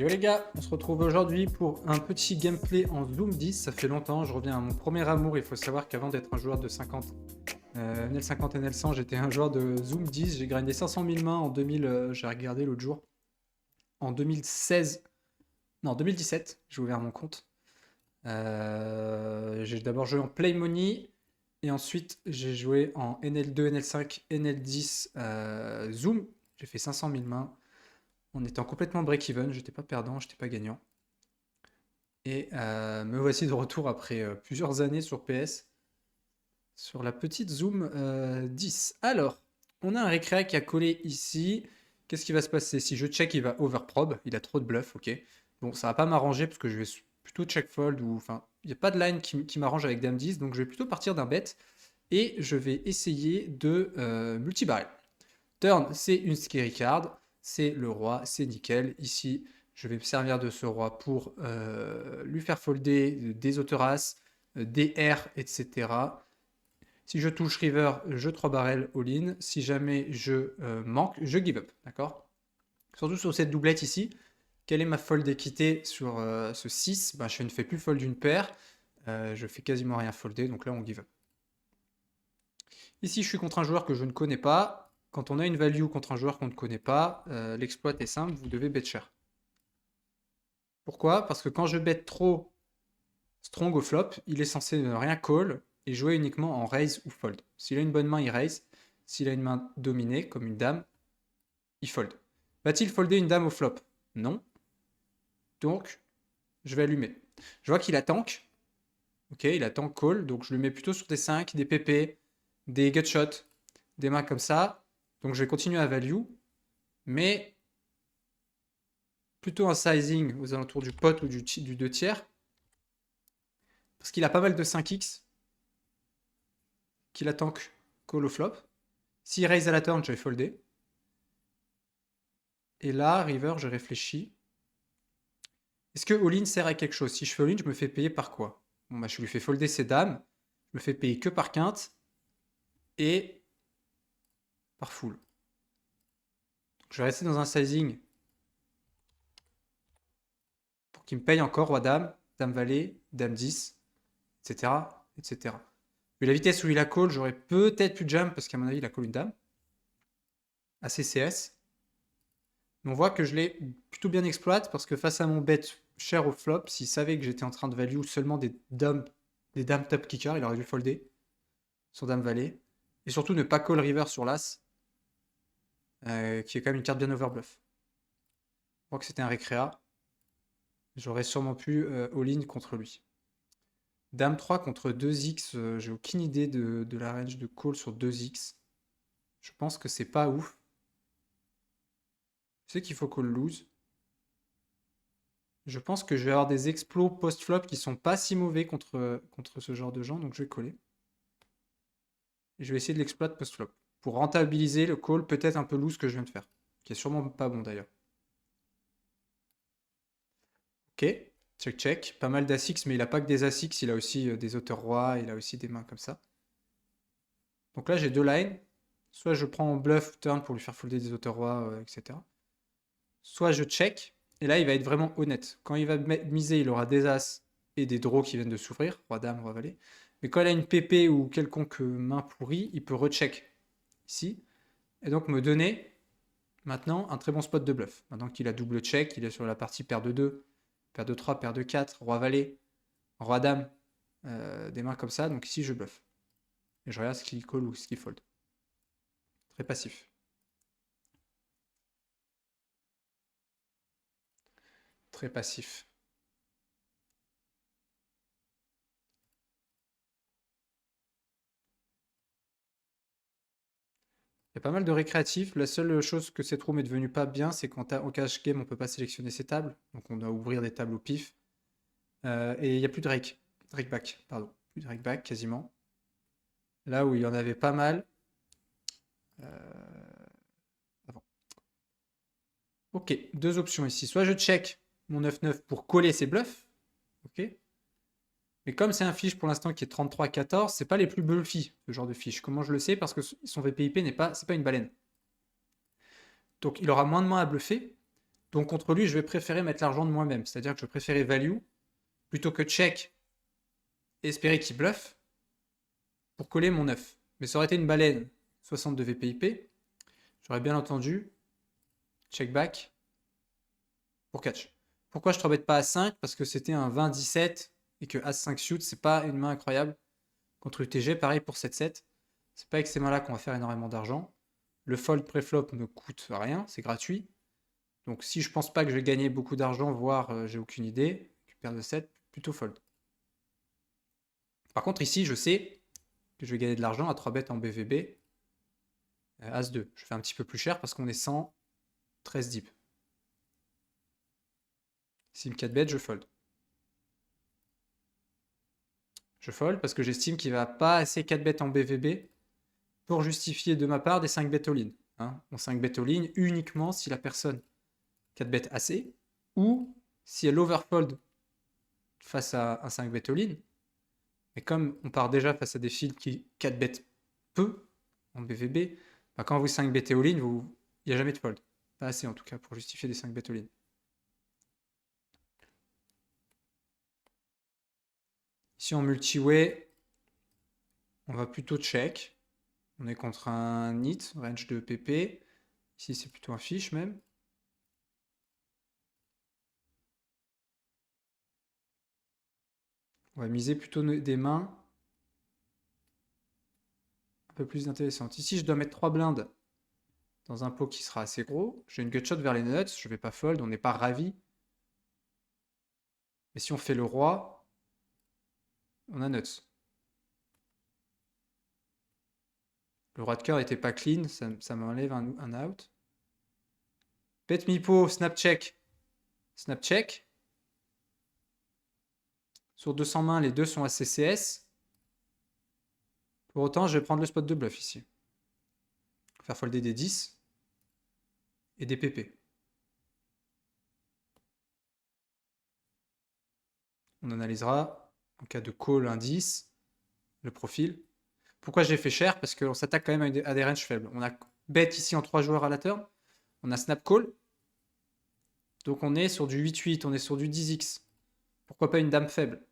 Yo les gars, on se retrouve aujourd'hui pour un petit gameplay en Zoom 10. Ça fait longtemps, je reviens à mon premier amour. Il faut savoir qu'avant d'être un joueur de 50, NL50, NL100, j'étais un joueur de Zoom 10. J'ai grindé 500 000 mains en 2000, j'ai regardé l'autre jour. En 2016, non 2017, j'ai ouvert mon compte. J'ai d'abord joué en Play Money et ensuite j'ai joué en NL2, NL5, NL10 Zoom. J'ai fait 500 000 mains. En étant complètement break-even, j'étais pas perdant, j'étais pas gagnant. Et me voici de retour après plusieurs années sur PS, sur la petite Zoom 10. Alors, on a un récréa qui a collé ici. Qu'est-ce qui va se passer? Si je check, il va overprob, il a trop de bluff, ok. Bon, ça va pas m'arranger parce que je vais plutôt check fold ou enfin, il n'y a pas de line qui m'arrange avec Dame 10, donc je vais plutôt partir d'un bet et je vais essayer de multi-barrel. Turn, c'est une scary card, c'est le roi, c'est nickel. Ici, je vais me servir de ce roi pour lui faire folder des autoras, des R, etc. Si je touche river, je 3 barrels all-in. Si jamais je manque, je give up, d'accord? Surtout sur cette doublette ici. Quelle est ma fold d'équité sur ce 6? Ben, je ne fais plus fold d'une paire. Je fais quasiment rien folder, donc là on give up. Ici, je suis contre un joueur que je ne connais pas. Quand on a une value contre un joueur qu'on ne connaît pas, l'exploit est simple, vous devez bet cher. Pourquoi? Parce que quand je bet trop strong au flop, il est censé ne rien call et jouer uniquement en raise ou fold. S'il a une bonne main, il raise. S'il a une main dominée, comme une dame, il fold. Va-t-il folder une dame au flop? Non. Donc, je vais allumer. Je vois qu'il a tank. Ok, il a tank call, donc je le mets plutôt sur des 5, des PP, des gutshots, des mains comme ça. Donc je vais continuer à value, mais plutôt un sizing aux alentours du pot ou du 2 tiers. Parce qu'il a pas mal de 5x qu'il a tank call au flop. S'il raise à la turn, je vais folder. Et là, river, je réfléchis. Est-ce que all-in sert à quelque chose? Si je fais all-in, je me fais payer par quoi? Bon, bah, je lui fais folder ses dames. Je me fais payer que par quinte. Et par full. Donc, je vais rester dans un sizing pour qu'il me paye encore roi-dame, dame-valet, dame 10, etc. etc. Mais la vitesse où il a call, j'aurais peut-être pu jump parce qu'à mon avis, il a call une dame. ACCS. Mais on voit que je l'ai plutôt bien exploite parce que face à mon bet cher au flop, s'il savait que j'étais en train de value seulement des dames top kicker, il aurait dû folder son dame valet. Et surtout ne pas call river sur l'as, qui est quand même une carte bien overbluff. Je crois que c'était un récréa. J'aurais sûrement pu all-in contre lui. Dame 3 contre 2x, j'ai aucune idée de la range de call sur 2x. Je pense que c'est pas ouf. Je sais qu'il faut call lose. Je pense que je vais avoir des explos post-flop qui sont pas si mauvais contre ce genre de gens, donc je vais coller. Et je vais essayer de l'exploit post-flop. Pour rentabiliser le call peut-être un peu loose que je viens de faire. Qui est sûrement pas bon d'ailleurs. Ok, check check. Pas mal d'As-X, mais il a pas que des As-X, il a aussi des auteurs rois, il a aussi des mains comme ça. Donc là j'ai deux lines. Soit je prends en bluff turn pour lui faire folder des auteurs rois, etc. Soit je check, et là il va être vraiment honnête. Quand il va miser, il aura des As et des draws qui viennent de s'ouvrir, roi dame, roi valet. Mais quand il a une PP ou quelconque main pourrie, il peut recheck ici. Et donc me donner maintenant un très bon spot de bluff. Maintenant qu'il a double check, il est sur la partie paire de 2, paire de 3, paire de 4, roi valet, roi dame, des mains comme ça. Donc ici je bluff. Et je regarde ce qu'il call ou ce qu'il fold. Très passif. Très passif. Il y a pas mal de récréatifs. La seule chose que cette room est devenue pas bien, c'est qu'en cash game, on peut pas sélectionner ses tables. Donc on doit ouvrir des tables au pif. Et il n'y a plus de rake. Rakeback, pardon. Plus de rakeback quasiment. Là où il y en avait pas mal. Avant. Ok, deux options ici. Soit je check mon 9-9 pour coller ses bluffs. Ok. Mais comme c'est un fiche pour l'instant qui est 33-14, c'est pas les plus bluffy, ce genre de fiche. Comment je le sais? Parce que son VPIP c'est pas une baleine. Donc il aura moins de mains à bluffer. Donc contre lui, je vais préférer mettre l'argent de moi-même. C'est-à-dire que je préférais value plutôt que check et espérer qu'il bluffe pour coller mon 9. Mais ça aurait été une baleine 62 VPIP. J'aurais bien entendu check back pour catch. Pourquoi je ne bête pas à 5? Parce que c'était un 20-17 et que As-5 suit, c'est pas une main incroyable. Contre UTG, pareil pour 7-7. C'est pas avec ces mains-là qu'on va faire énormément d'argent. Le fold pré-flop ne coûte rien, c'est gratuit. Donc si je pense pas que je vais gagner beaucoup d'argent, voire j'ai aucune idée, paire de 7, plutôt fold. Par contre ici, je sais que je vais gagner de l'argent à 3 bêtes en BVB. As-2. Je fais un petit peu plus cher parce qu'on est 113 deep. Sim 4 bêtes, je fold. Je fold parce que j'estime qu'il va pas assez 4 bêtes en BVB pour justifier de ma part des 5 bêtes all-in. Hein. On 5 bêtes all-in uniquement si la personne 4 bêtes assez ou si elle overfold face à un 5 bêtes all-in. Mais comme on part déjà face à des files qui 4 bêtes peu en BVB, bah quand vous 5 bêtes all-in, il n'y a jamais de fold. Pas assez en tout cas pour justifier des 5 bêtes all-in. Ici en multi-way, on va plutôt check. On est contre un NIT, range de PP. Ici c'est plutôt un fish même. On va miser plutôt des mains un peu plus intéressantes. Ici je dois mettre 3 blindes dans un pot qui sera assez gros. J'ai une gutshot vers les nuts, je vais pas fold, on n'est pas ravi. Mais si on fait le roi, on a nuts. Le roi de cœur n'était pas clean, ça m'enlève un out. Bet mipo, snap check. Snap check. Sur 200 mains, les deux sont à CCS. Pour autant, je vais prendre le spot de bluff ici. Faire folder des 10 et des PP. On analysera, en cas de call indice, le profil. Pourquoi j'ai fait cher? Parce qu'on s'attaque quand même à des ranges faibles. On a bet ici en 3 joueurs à la turn. On a snap call. Donc on est sur du 8-8, on est sur du 10x. Pourquoi pas une dame faible?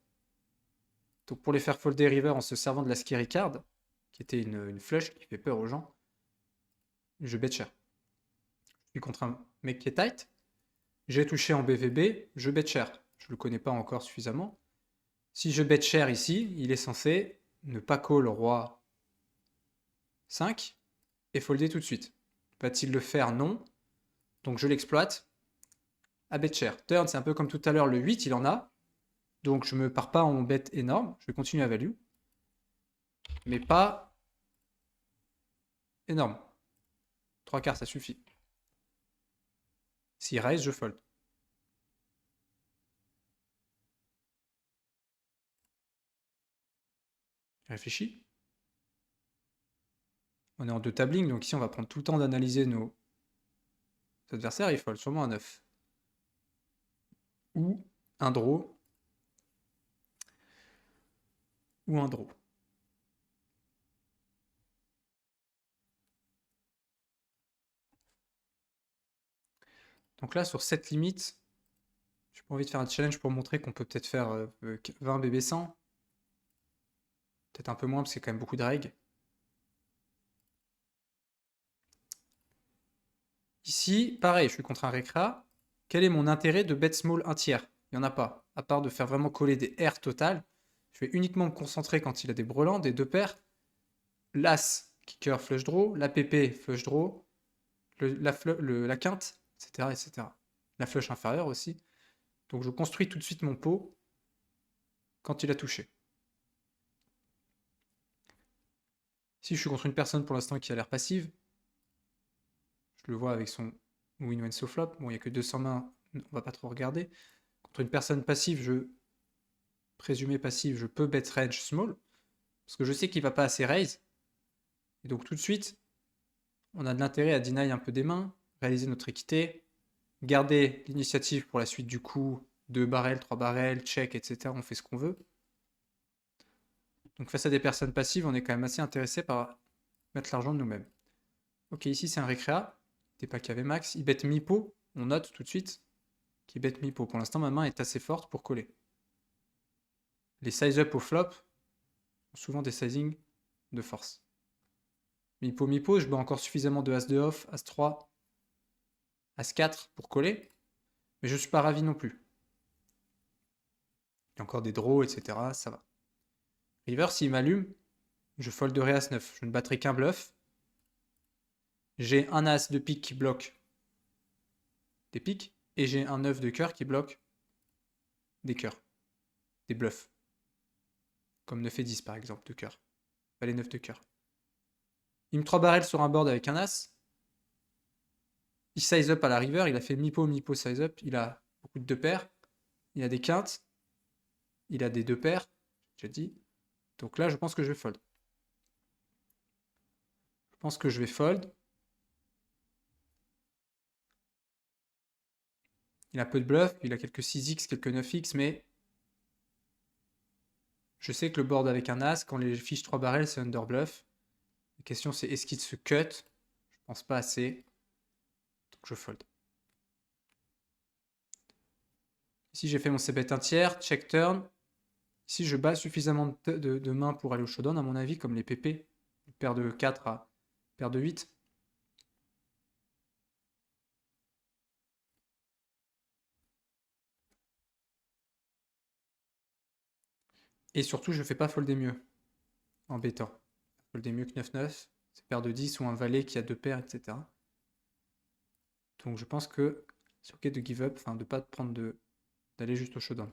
Donc pour les faire folder river en se servant de la scary card, qui était une flush qui fait peur aux gens, je bet cher. Je suis contre un mec qui est tight. J'ai touché en BVB, je bet cher. Je ne le connais pas encore suffisamment. Si je bet cher ici, il est censé ne pas call roi 5 et folder tout de suite. Va-t-il le faire? Non. Donc je l'exploite à bet cher. Turn, c'est un peu comme tout à l'heure, le 8, il en a. Donc je me pars pas en bet énorme. Je vais continuer à value. Mais pas énorme. 3 quarts, ça suffit. S'il raise, je fold. Réfléchis. On est en 2 tabling, donc ici on va prendre tout le temps d'analyser nos adversaires. Il fold sûrement un 9. Ou un draw. Ou un draw. Donc là, sur cette limite, j'ai pas envie de faire un challenge pour montrer qu'on peut peut-être faire 20 BB 100. Peut-être un peu moins, parce que c'est quand même beaucoup de règles. Ici, pareil, je suis contre un récra. Quel est mon intérêt de bet small un tiers? Il n'y en a pas. À part de faire vraiment coller des R total. Je vais uniquement me concentrer quand il a des brelans, des deux paires. L'As, kicker, flush draw. La PP, flush draw. La quinte, etc., etc. La flush inférieure aussi. Donc je construis tout de suite mon pot quand il a touché. Si je suis contre une personne pour l'instant qui a l'air passive, je le vois avec son win-win so flop. Bon, il n'y a que 200 mains, on va pas trop regarder. Contre une personne passive, présumé passive, je peux bet range small. Parce que je sais qu'il va pas assez raise. Et donc tout de suite, on a de l'intérêt à deny un peu des mains, réaliser notre équité, garder l'initiative pour la suite du coup, 2 barrels, 3 barrels, check, etc. On fait ce qu'on veut. Donc face à des personnes passives, on est quand même assez intéressé par mettre l'argent de nous-mêmes. Ok, ici c'est un récréa. T'es pas KV max. Il bet mi-pot. on note tout de suite qu'il bet Mipo. Pour l'instant, ma main est assez forte pour coller. Les size-up au flop ont souvent des sizing de force. Mipo, je bats encore suffisamment de As-2 off, As-3, As-4 pour coller. Mais je suis pas ravi non plus. Il y a encore des draws, etc. Ça va. River, s'il m'allume, je folderai As-9. Je ne battrai qu'un bluff. J'ai un As de pique qui bloque des piques. Et j'ai un 9 de cœur qui bloque des cœurs. Des bluffs. Comme 9 et 10 par exemple de cœur. Valet 9 de cœur. Il me 3 barrels sur un board avec un As. Il size up à la river. Il a fait Mipo, size up. Il a beaucoup de 2 paires. Il a des quintes. Il a des 2 paires. J'ai dit. Donc là, je pense que je vais fold. Je pense que je vais fold. Il a peu de bluff. Il a quelques 6x, quelques 9x. Mais je sais que le board avec un As, quand les fiches 3 barrels, c'est under bluff. La question, c'est est-ce qu'il se cut? Je pense pas assez. Donc je fold. Ici, j'ai fait mon c-bet un tiers, check turn. Ici, je bats suffisamment de mains pour aller au showdown, à mon avis, comme les PP. Paire de 4 à paire de 8. Et surtout, je ne fais pas folder mieux en bêtant. Folder mieux que 9-9. C'est paire de 10 ou un valet qui a 2 paires, etc. Donc je pense que c'est ok de give up, enfin de pas prendre d'aller juste au showdown.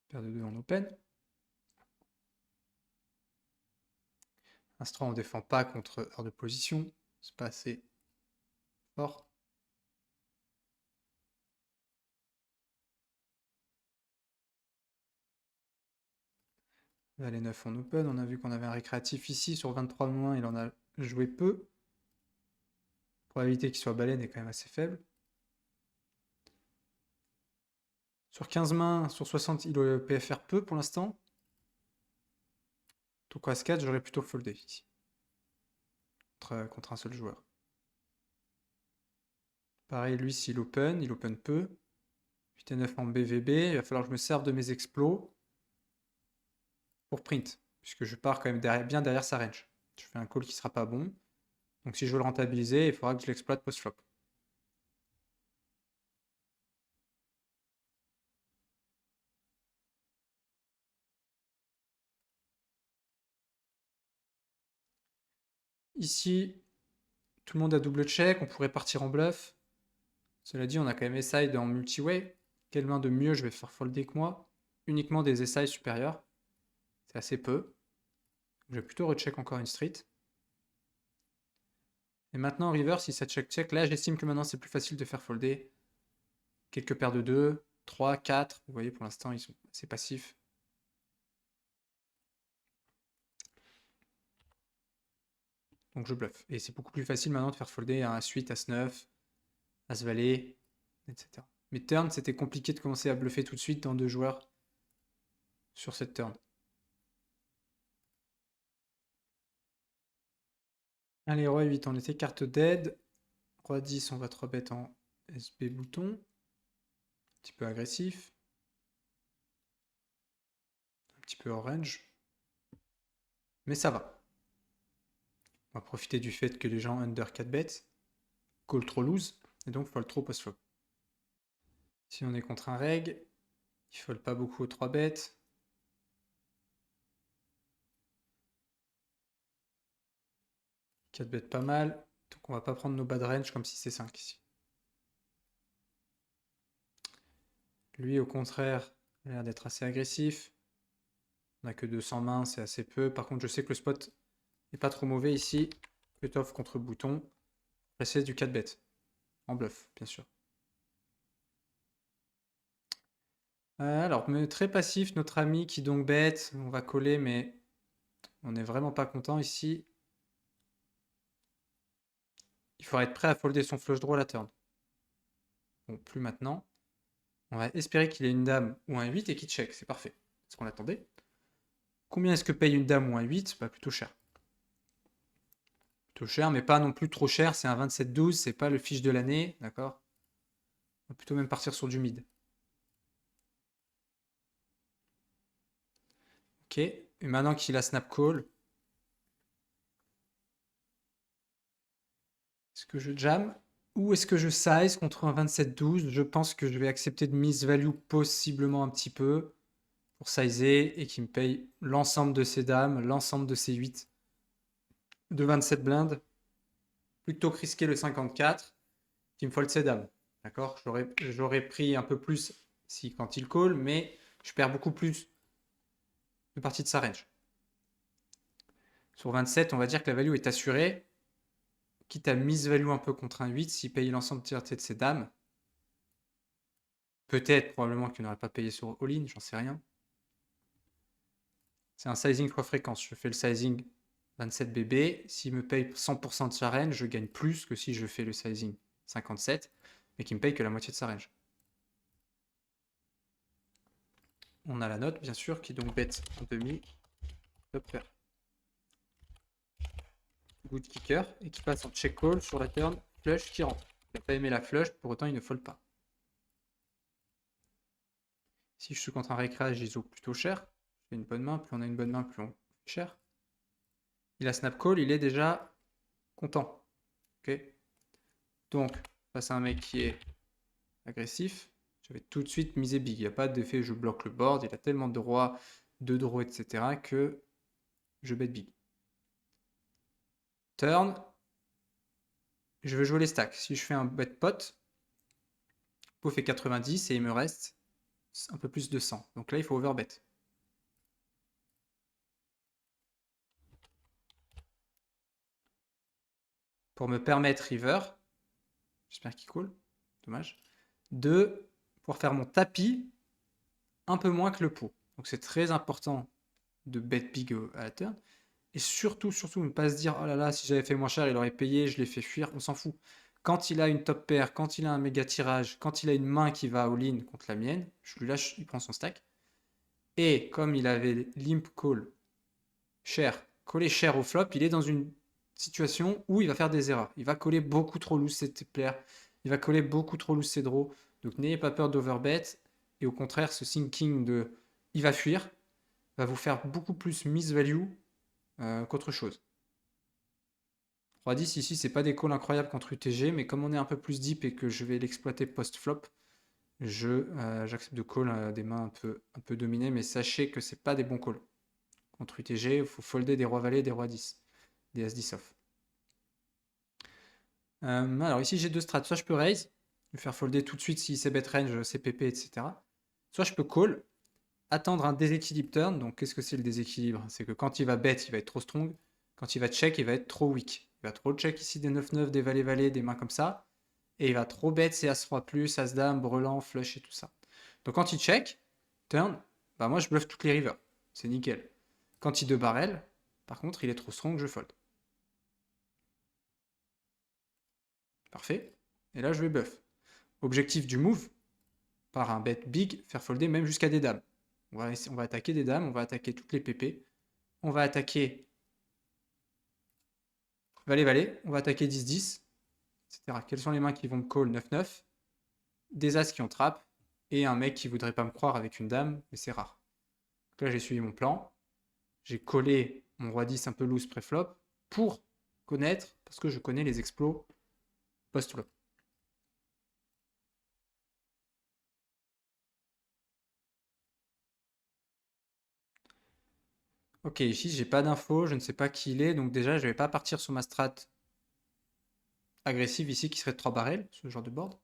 Paire de 2 en open. As-3, on défend pas contre hors de position. C'est pas assez fort. Valet 9 en open. On a vu qu'on avait un récréatif ici. Sur 23 moins, il en a joué peu. La probabilité qu'il soit baleine est quand même assez faible. Sur 15 mains, sur 60, il doit PFR peu pour l'instant. Donc As-4, j'aurais plutôt foldé ici. Contre un seul joueur. Pareil, lui, s'il open, il open peu. 8 et 9 en BVB. Il va falloir que je me serve de mes explos pour print. Puisque je pars quand même bien derrière sa range. Je fais un call qui sera pas bon. Donc si je veux le rentabiliser, il faudra que je l'exploite post-flop. Ici, tout le monde a double check. On pourrait partir en bluff. Cela dit, on a quand même SI en multi-way. Quelle main de mieux je vais faire folder que moi? Uniquement des SI supérieurs. C'est assez peu. Je vais plutôt recheck encore une street. Et maintenant, river, si ça check-check, là, j'estime que maintenant, c'est plus facile de faire folder. Quelques paires de 2, 3, 4. Vous voyez, pour l'instant, ils sont assez passifs. Donc, je bluffe. Et c'est beaucoup plus facile maintenant de faire folder un As-8, As-9, As-Valet, etc. Mais turn, c'était compliqué de commencer à bluffer tout de suite dans 2 joueurs sur cette turn. Allez, roi 8, on était carte dead. Roi 10, on va 3 bet en SB bouton. Un petit peu agressif. Un petit peu orange. Mais ça va. On va profiter du fait que les gens under 4 bets call trop loose et donc fold trop post-flop. Si on est contre un reg, il fold pas beaucoup aux 3 bets. Quatre bêtes pas mal. Donc on va pas prendre nos bad range comme si c'est 5 ici. Lui au contraire, il a l'air d'être assez agressif. On n'a que 200 mains, c'est assez peu. Par contre je sais que le spot n'est pas trop mauvais ici. Cut-off contre bouton. Passer du 4 bêtes. En bluff, bien sûr. Alors, mais très passif, notre ami qui donc bête. On va coller, mais on n'est vraiment pas content ici. Il faudra être prêt à folder son flush draw à la turn. Bon, plus maintenant. On va espérer qu'il ait une dame ou un 8 et qu'il check. C'est parfait. C'est ce qu'on attendait. Combien est-ce que paye une dame ou un 8? Bah, plutôt cher. plutôt cher, mais pas non plus trop cher. C'est un 27-12, c'est pas le fiche de l'année, d'accord? On va plutôt même partir sur du mid. Ok, et maintenant qu'il a snap call, est-ce que je jam ou est-ce que je size contre un 27-12? Je pense que je vais accepter de miss value possiblement un petit peu pour sizer et qu'il me paye l'ensemble de ses dames, l'ensemble de ses 8 de 27 blindes, plutôt que risquer le 54 qui me fold ses dames. D'accord? J'aurais pris un peu plus si quand il call, mais je perds beaucoup plus de parties de sa range. Sur 27, on va dire que la value est assurée. Quitte à miss value un peu contre un 8, s'il paye l'ensemble de ses dames. Peut-être, probablement qu'il n'aurait pas payé sur all-in, j'en sais rien. C'est un sizing fois fréquence. Je fais le sizing 27 BB. S'il me paye 100% de sa range, je gagne plus que si je fais le sizing 57, mais qu'il me paye que la moitié de sa range. On a la note, bien sûr, qui donc bet en demi. Top pair. Good kicker. Et qui passe en check call sur la turn. Flush qui rentre. Il n'a pas aimé la flush, pour autant il ne fold pas. Si je suis contre un récrage, il joue plutôt cher. J'ai une bonne main, plus on a une bonne main, plus on fait cher. Il a snap call, il est déjà content. Ok. Donc, face à un mec qui est agressif, je vais tout de suite miser big. Il n'y a pas d'effet je bloque le board, il a tellement de rois, de draws, etc. que je bet big. Turn, je veux jouer les stacks. Si je fais un bet pot, pot fait 90 et il me reste un peu plus de 100. Donc là, il faut overbet. Pour me permettre river, j'espère qu'il coule, dommage, de pour faire mon tapis un peu moins que le pot. Donc c'est très important de bet big à la turn. Et surtout, ne pas se dire, oh là là, si j'avais fait moins cher, il aurait payé, je l'ai fait fuir, on s'en fout. Quand il a une top pair, quand il a un méga tirage, quand il a une main qui va all-in contre la mienne, je lui lâche, il prend son stack. Et comme il avait limp call cher, collé cher au flop, il est dans une situation où il va faire des erreurs. Il va coller beaucoup trop loose ses pairs, il va coller beaucoup trop loose ses draws. Donc n'ayez pas peur d'overbet. Et au contraire, ce thinking de il va fuir va vous faire beaucoup plus miss value qu'autre chose. 3-10 ici, c'est pas des calls incroyables contre UTG, mais comme on est un peu plus deep et que je vais l'exploiter post-flop, j'accepte de call des mains un peu dominées, mais sachez que c'est pas des bons calls. Contre UTG, il faut folder des rois valets, des rois 10, des as-10 off. Alors ici, j'ai deux strats. Soit je peux raise, me faire folder tout de suite s'il sait bet range, CPP, etc. Soit je peux call, attendre un déséquilibre turn. Donc qu'est-ce que c'est le déséquilibre? C'est que quand il va bet, il va être trop strong. Quand il va check, il va être trop weak. Il va trop check ici des 9-9, des valets-valets, des mains comme ça. Et il va trop bet ses As-3+, As-Dame, Brelan, Flush et tout ça. Donc quand il check, turn, bah moi je bluffe toutes les rivers. C'est nickel. Quand il 2 barrel, par contre, il est trop strong, je fold. Parfait. Et là, je vais bluff. Objectif du move, par un bet big, faire folder même jusqu'à des dames. On va attaquer des dames, on va attaquer toutes les PP. On va attaquer valet-valet, on va attaquer 10-10, etc. Quelles sont les mains qui vont me call 9-9? Des as qui ont trap, et un mec qui voudrait pas me croire avec une dame, mais c'est rare. Donc là, j'ai suivi mon plan. J'ai collé mon roi 10 un peu loose pré-flop pour connaître, parce que je connais les exploits post-flop. Ok, ici, j'ai pas d'infos, je ne sais pas qui il est, donc déjà, je vais pas partir sur ma strat agressive ici, qui serait de 3 barrels, ce genre de board.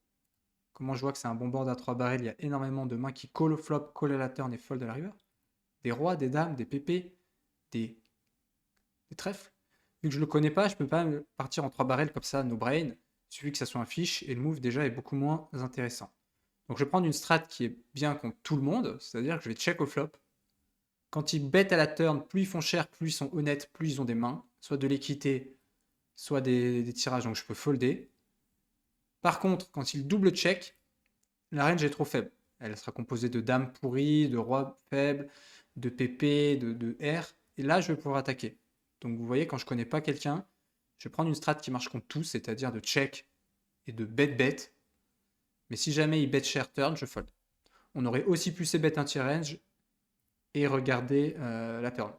Comment je vois que c'est un bon board à 3 barrels, il y a énormément de mains qui call au flop, call à la turn et fold à la river. Des rois, des dames, des pépés, des trèfles. Vu que je le connais pas, je peux pas partir en 3 barrels comme ça, no brain. Il suffit que ça soit un fiche, et le move déjà est beaucoup moins intéressant. Donc je vais prendre une strat qui est bien contre tout le monde, c'est-à-dire que je vais check au flop. Quand ils bet à la turn, plus ils font cher, plus ils sont honnêtes, plus ils ont des mains, soit de l'équité, soit des tirages, donc je peux folder. Par contre, quand ils double check, la range est trop faible. Elle sera composée de dames pourries, de rois faibles, de PP, de R, et là je vais pouvoir attaquer. Donc vous voyez, quand je connais pas quelqu'un, Je vais prendre une strat qui marche contre tous, c'est-à-dire de check et de bet. Mais si jamais il bet share turn, je fold. On aurait aussi pu c bet anti-range et regarder la turn.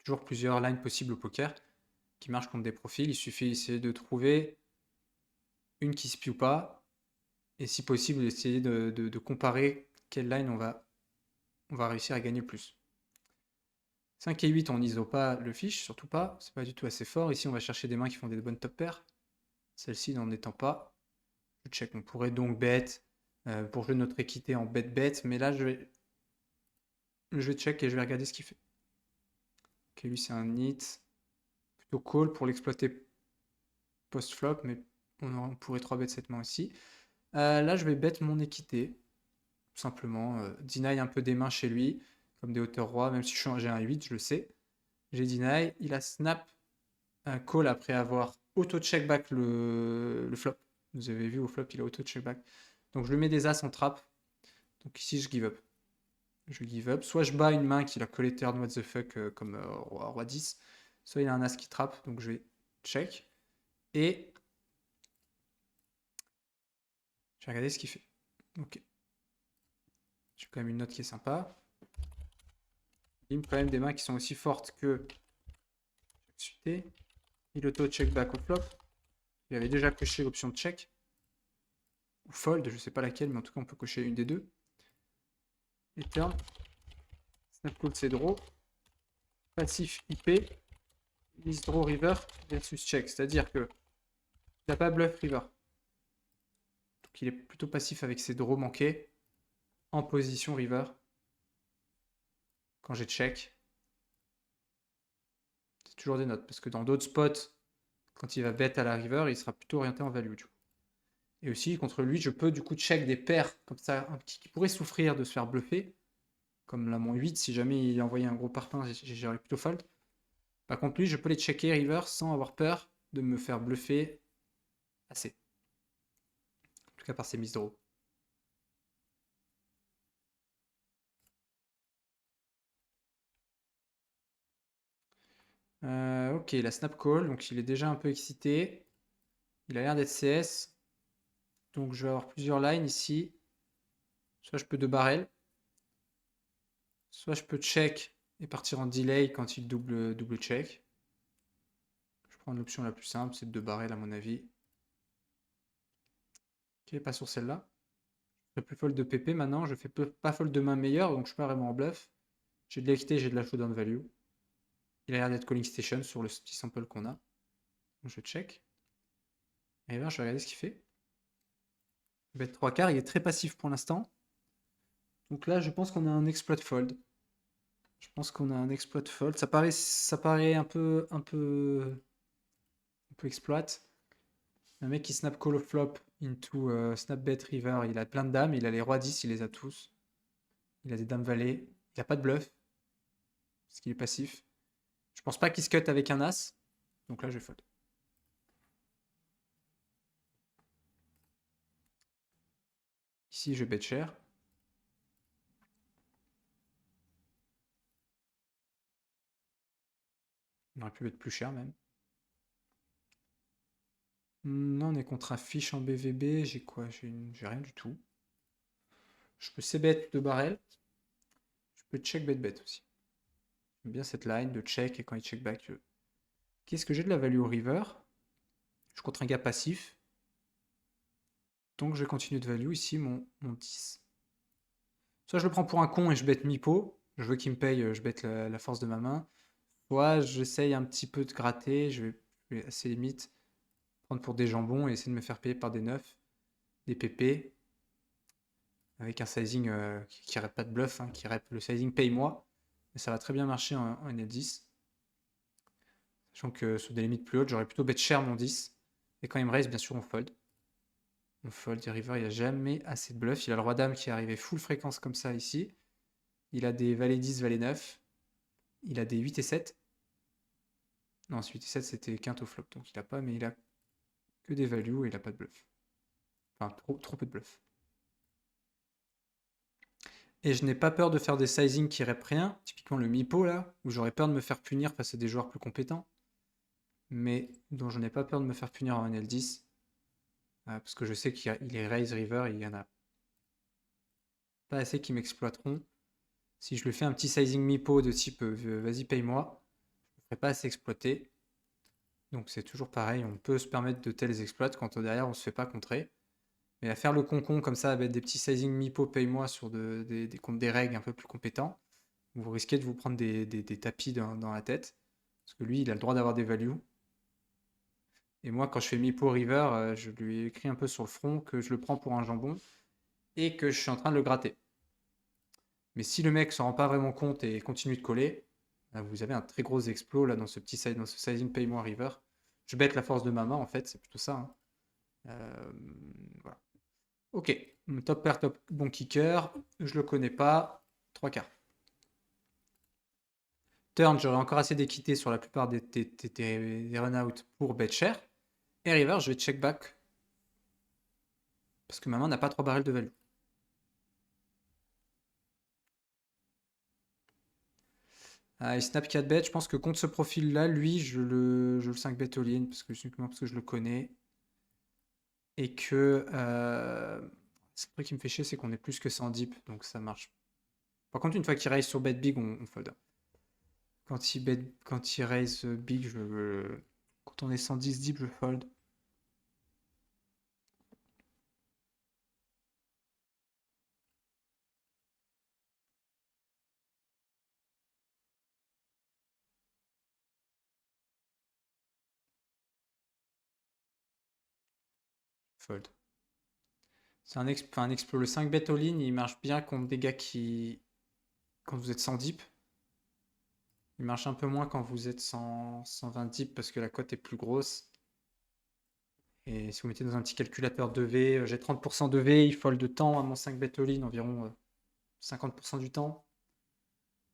Toujours plusieurs lines possibles au poker qui marchent contre des profils. Il suffit d'essayer de trouver une qui se ou pas. Et si possible, essayer de comparer quelle line on va réussir à gagner le plus. 5 et 8, on n'ISO pas le fiche, surtout pas. C'est pas du tout assez fort. Ici, on va chercher des mains qui font des bonnes top pairs. Celle-ci n'en étant pas. Je check. On pourrait donc bet pour jouer notre équité en bet. Mais là, je vais check et je vais regarder ce qu'il fait. Ok, lui, c'est un hit. Plutôt call pour l'exploiter post-flop, mais on pourrait 3-bet cette main aussi. Là, je vais bet mon équité. Tout simplement. Deny un peu des mains chez lui, comme des hauteurs rois, même si j'ai un 8, je le sais. J'ai deny. Il a snap un call après avoir auto-check back le flop. Vous avez vu au flop, il a auto-check back. Donc je lui mets des as en trap. Donc ici, je give up. Je give up. Soit je bats une main qu'il a collé turn what the fuck comme roi 10. Soit il a un as qui trappe. Donc je vais check. Et je vais regarder ce qu'il fait. Ok. J'ai quand même une note qui est sympa. Il me quand même des mains qui sont aussi fortes que suité. Il auto-check back au flop. Il avait déjà coché l'option de check. Ou fold, je sais pas laquelle, mais en tout cas on peut cocher une des deux. Et turn. Snap call c'est draw. Passif IP. List draw river versus check. C'est-à-dire que il n'a pas bluff river. Donc il est plutôt passif avec ses draws manqués. En position river. Quand j'ai check. C'est toujours des notes. Parce que dans d'autres spots, quand il va bet à la river, il sera plutôt orienté en value du coup. Et aussi, contre lui, je peux du coup check des paires comme ça, qui pourraient souffrir de se faire bluffer. Comme la mon 8, si jamais il envoyait un gros parpaing, j'aurais plutôt fold. Par contre, lui, je peux les checker river sans avoir peur de me faire bluffer assez. En tout cas, par ses mises draw. Ok, la snap call, donc il est déjà un peu excité. Il a l'air d'être CS. Donc je vais avoir plusieurs lines ici. Soit je peux 2 barrels. Soit je peux check et partir en delay quand il double check. Je prends l'option la plus simple, c'est de 2 barrels à mon avis. Ok, pas sur celle-là. Je fais plus fold de PP maintenant. Je fais pas fold de main meilleure, donc je suis pas vraiment en bluff. J'ai de l'équité, j'ai de la showdown value. Il a l'air d'être calling station sur le petit sample qu'on a. Donc je check. Et bien, je vais regarder ce qu'il fait. Bet 3 quarts, il est très passif pour l'instant. Donc là, je pense qu'on a un exploit fold. Je pense qu'on a un exploit fold. Ça paraît un peu exploit. Un mec qui snap call au flop into snap bet river, il a plein de dames, il a les rois 10, il les a tous. Il a des dames valet, il n'a pas de bluff, parce qu'il est passif. Je pense pas qu'il se cut avec un as, donc là je vais fold. Ici je bet cher. On aurait pu bet plus cher même. Non, on est contre un fiche en BVB, j'ai quoi? J'ai rien du tout. Je peux c-bet de barrel. Je peux check bet aussi. J'aime bien cette line de check et quand il check back. Qu'est-ce que j'ai de la value au river? Je suis contre un gars passif. Donc je vais continuer de value ici mon 10. Soit je le prends pour un con et je bet mi-pot. Je veux qu'il me paye, je bet la force de ma main. Soit j'essaye un petit peu de gratter. Je vais assez limite prendre pour des jambons et essayer de me faire payer par des 9, des PP. Avec un sizing qui rep pas de bluff, hein, qui rep le sizing paye-moi. Mais ça va très bien marcher en NL10. Sachant que sur des limites plus hautes, j'aurais plutôt bet cher mon 10. Et quand il me raise, bien sûr, on fold. On fold, river, il n'y a jamais assez de bluff. Il a le roi dame qui est arrivé full fréquence comme ça ici. Il a des valet 10, valet 9. Il a des 8 et 7. Non, ce 8 et 7, c'était quinte au flop. Donc il a pas, mais il a que des values et il a pas de bluff. Enfin, trop peu de bluff. Et je n'ai pas peur de faire des sizing qui rep rien. Typiquement le Mipo là, où j'aurais peur de me faire punir face à des joueurs plus compétents. Mais dont je n'ai pas peur de me faire punir en NL10. Parce que je sais qu'il est Raise River, il y en a pas assez qui m'exploiteront. Si je lui fais un petit sizing Mipo de type vas-y paye-moi, je ne ferai pas assez exploiter. Donc c'est toujours pareil, on peut se permettre de tels exploits quand derrière on se fait pas contrer. Mais à faire le concon comme ça avec des petits sizing Mipo paye-moi sur contre des règles un peu plus compétents, vous risquez de vous prendre des tapis dans la tête. Parce que lui, il a le droit d'avoir des values. Et moi, quand je fais Mipo River, je lui écris un peu sur le front que je le prends pour un jambon et que je suis en train de le gratter. Mais si le mec s'en rend pas vraiment compte et continue de coller, vous avez un très gros explos là dans ce sizing paye-moi River. Je bête la force de ma main en fait, c'est plutôt ça. Hein. Voilà. Ok, top pair, top bon kicker, je le connais pas, 3 quarts. Turn, j'aurai encore assez d'équité sur la plupart des run-out pour bet cher. Et river, je vais check back. Parce que ma main n'a pas 3 barrels de value. Il snap 4 bet, je pense que contre ce profil-là, lui, je le 5 bet all-in, uniquement parce que je le connais. Et que... c'est le truc qui me fait chier, c'est qu'on est plus que 100 deep, donc ça marche. Par contre, une fois qu'il raise sur bet big, on fold. Quand il raise big, quand on est 110 deep, je fold. Fold. C'est un explo. Le 5 bet all-in, il marche bien contre des gars qui... Quand vous êtes 100 deep. Il marche un peu moins quand vous êtes 120 deep parce que la cote est plus grosse. Et si vous mettez dans un petit calculateur de V, j'ai 30% de V, il fold de temps à mon 5 bet all-in, environ 50% du temps.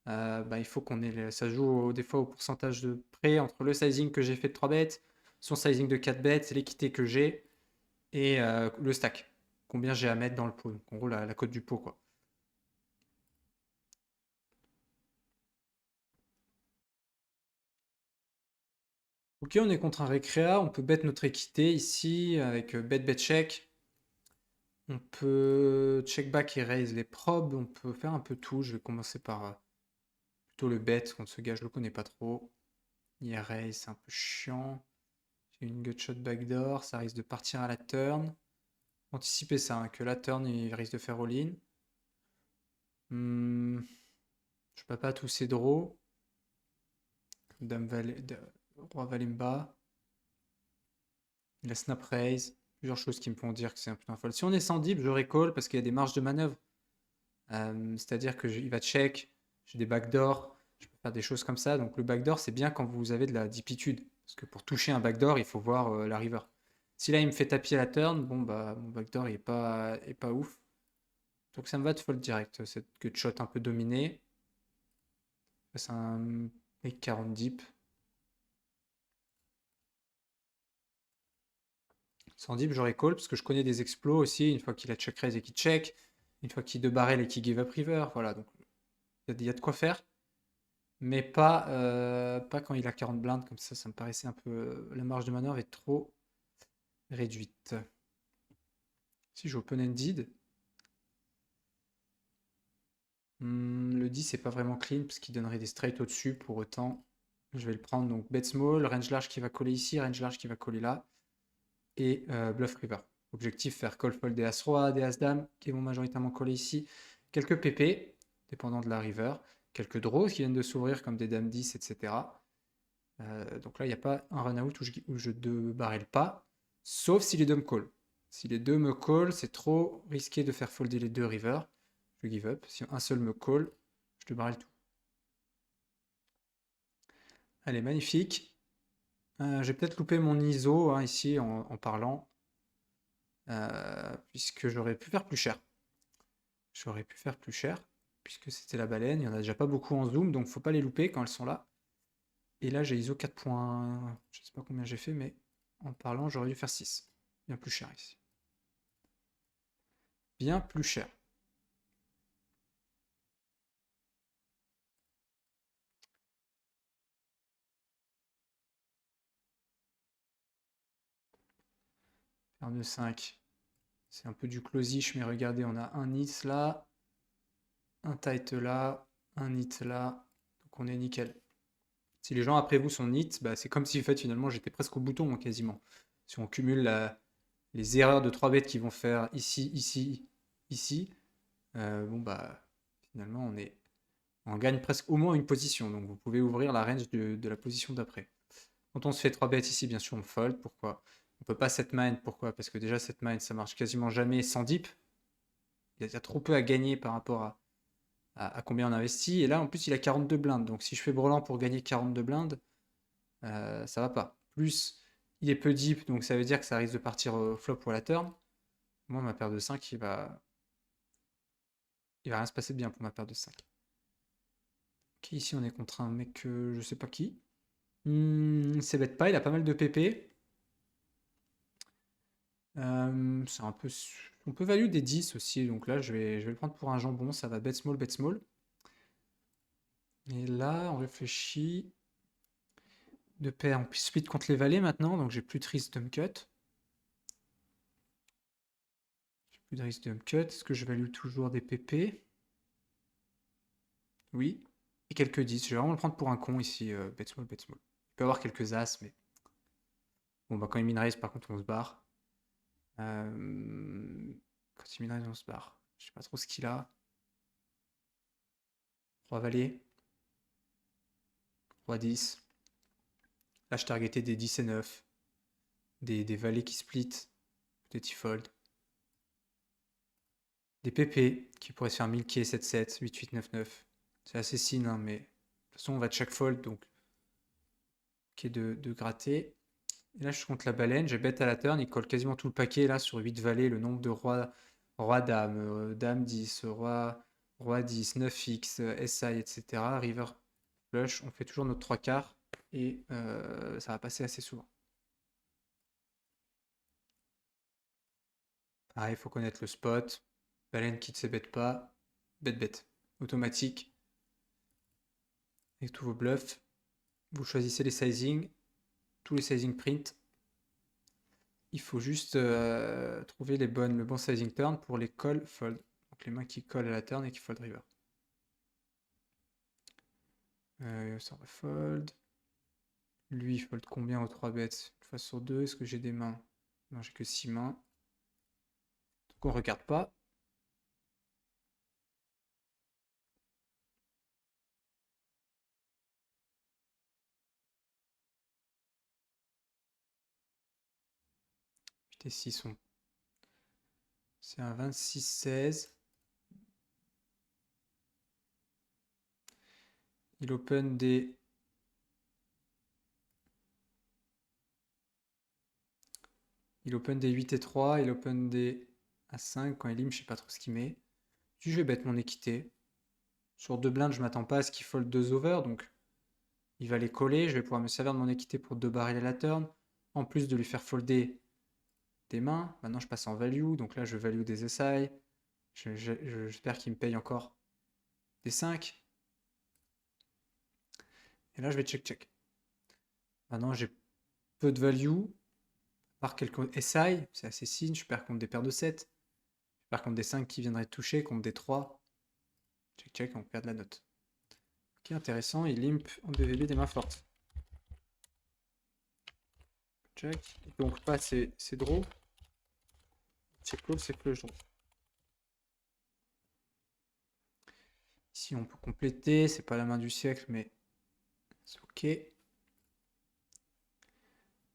Il faut qu'on ait. Ça joue des fois au pourcentage de près entre le sizing que j'ai fait de 3 bêtes, son sizing de 4 bêtes, l'équité que j'ai et le stack. Combien j'ai à mettre dans le pot. Donc, en gros, la cote du pot, quoi. Ok, on est contre un récréa, on peut bet notre équité ici avec bet check. On peut check back et raise les probes, on peut faire un peu tout. Je vais commencer par plutôt le bet contre ce gars, je le connais pas trop. Il raise, c'est un peu chiant. J'ai une gutshot backdoor, ça risque de partir à la turn. Anticiper ça, hein, que la turn il risque de faire all-in. Je peux pas tous ces draws. Roi Valemba. Il a snap raise. Plusieurs choses qui me font dire que c'est un putain fold. Si on est sans deep, je recall parce qu'il y a des marges de manœuvre. C'est-à-dire qu'il va check, j'ai des backdoors, je peux faire des choses comme ça. Donc le backdoor, c'est bien quand vous avez de la deepitude. Parce que pour toucher un backdoor, il faut voir la river. Si là, il me fait tapis à la turn, bon, bah, mon backdoor, il est pas ouf. Donc ça me va de fold direct, cette gutshot un peu dominée. C'est un mec 40 deep. Sans deep, j'aurais call parce que je connais des explos aussi. Une fois qu'il a check raise et qu'il check, une fois qu'il de barrel et qu'il give up river. Voilà, donc il y a de quoi faire. Mais pas quand il a 40 blindes, comme ça me paraissait un peu... La marge de manœuvre est trop réduite. Si je open-ended, le 10 c'est pas vraiment clean, parce qu'il donnerait des straight au-dessus, pour autant, je vais le prendre, donc bet small, range large qui va coller ici, range large qui va coller là, et bluff river. Objectif, faire call fold des as-roi, des as-dame, qui vont majoritairement coller ici, quelques pp, dépendant de la river, quelques draws qui viennent de s'ouvrir, comme des dames 10, etc. Donc là, il n'y a pas un run-out où je ne barrel pas, sauf si les deux me call. Si les deux me call, c'est trop risqué de faire folder les deux river. Je give up. Si un seul me call, je te barrel tout. Allez, magnifique. J'ai peut-être loupé mon ISO hein, ici en parlant, puisque j'aurais pu faire plus cher. J'aurais pu faire plus cher, puisque c'était la baleine. Il n'y en a déjà pas beaucoup en zoom, donc faut pas les louper quand elles sont là. Et là, j'ai ISO 4 points. Je sais pas combien j'ai fait, mais en parlant, j'aurais dû faire 6. Bien plus cher ici. Bien plus cher. Paire de 5. C'est un peu du closish, mais regardez, on a un hit là, un tight là, un hit là. Donc on est nickel. Si les gens après vous sont hit, bah, c'est comme si en fait, finalement j'étais presque au bouton hein, quasiment. Si on cumule les erreurs de 3 bêtes qu'ils vont faire ici, ici, ici, bon bah finalement on gagne presque au moins une position. Donc vous pouvez ouvrir la range de la position d'après. Quand on se fait 3 bêtes ici, bien sûr on fold. Pourquoi? On peut pas set mine. Pourquoi? Parce que déjà set mine ça marche quasiment jamais sans dip. Il y a trop peu à gagner par rapport à combien on investit. Et là en plus il a 42 blindes. Donc si je fais brelan pour gagner 42 blindes, ça va pas. Plus il est peu deep, donc ça veut dire que ça risque de partir au flop ou à la turn. Moi ma paire de 5 il va rien se passer de bien pour ma paire de 5. Ok, ici on est contre un mec je sais pas qui. C'est bête pas, il a pas mal de PP. C'est un peu. On peut value des 10 aussi, donc là je vais le prendre pour un jambon, ça va bet small, bet small. Et là on réfléchit. De paire, on peut split contre les valets maintenant, donc j'ai plus de risque de cut. J'ai plus de risque de cut. Est-ce que je value toujours des PP? Oui. Et quelques 10. Je vais vraiment le prendre pour un con ici, bet small, bet small. Il peut avoir quelques as, mais. Bon bah quand il min raise par contre on se barre. Quand il min raise on se barre. Je sais pas trop ce qu'il a. Roi valet. Roi 10. Là je targetais des 10 et 9. Des valets qui split. Peut-être il fold. Des PP qui pourraient se faire milquer 7-7, 8-8, 9-9. C'est assez signe, hein, mais de toute façon on va check fold, donc ok de gratter. Et là je suis contre la baleine, j'ai bet à la turn, il colle quasiment tout le paquet là sur 8 valets, le nombre de rois, roi dame, dame 10, roi 10, 9x, SI, etc. River flush, on fait toujours notre 3 quarts et ça va passer assez souvent. Pareil, il faut connaître le spot. Baleine qui ne se bête pas, bet, automatique. Avec tous vos bluffs, vous choisissez les sizing, tous les sizing print. Il faut juste trouver le bon sizing turn pour les call fold. Donc les mains qui collent à la turn et qui fold river. Ça va fold. Lui, il fold combien aux 3 bêtes? Une fois sur 2. Est-ce que j'ai des mains? Non, j'ai que 6 mains. Donc on regarde pas. Putain, 6 sont. C'est un 26-16. Il open des. Il open des 8 et 3. Il open des A5. Quand il lim, je sais pas trop ce qu'il met. Je vais bet mon équité. Sur 2 blindes, je m'attends pas à ce qu'il fold 2 over. Donc il va les coller. Je vais pouvoir me servir de mon équité pour 2 barils à la turn. En plus de lui faire folder des mains. Maintenant, je passe en value. Donc là, je value des SI. J'espère qu'il me paye encore des 5. Et là, je vais check. Maintenant, j'ai peu de value. Par quelques SI, c'est assez signe. Je perds contre des paires de 7. Je perds contre des 5 qui viendraient toucher, contre des 3. Check, on perd de la note. Ok, intéressant. Il limp en BVB des mains fortes. Check. Donc, pas c'est draw. Check close, c'est flush draw. Ici, on peut compléter. C'est pas la main du siècle, mais c'est ok.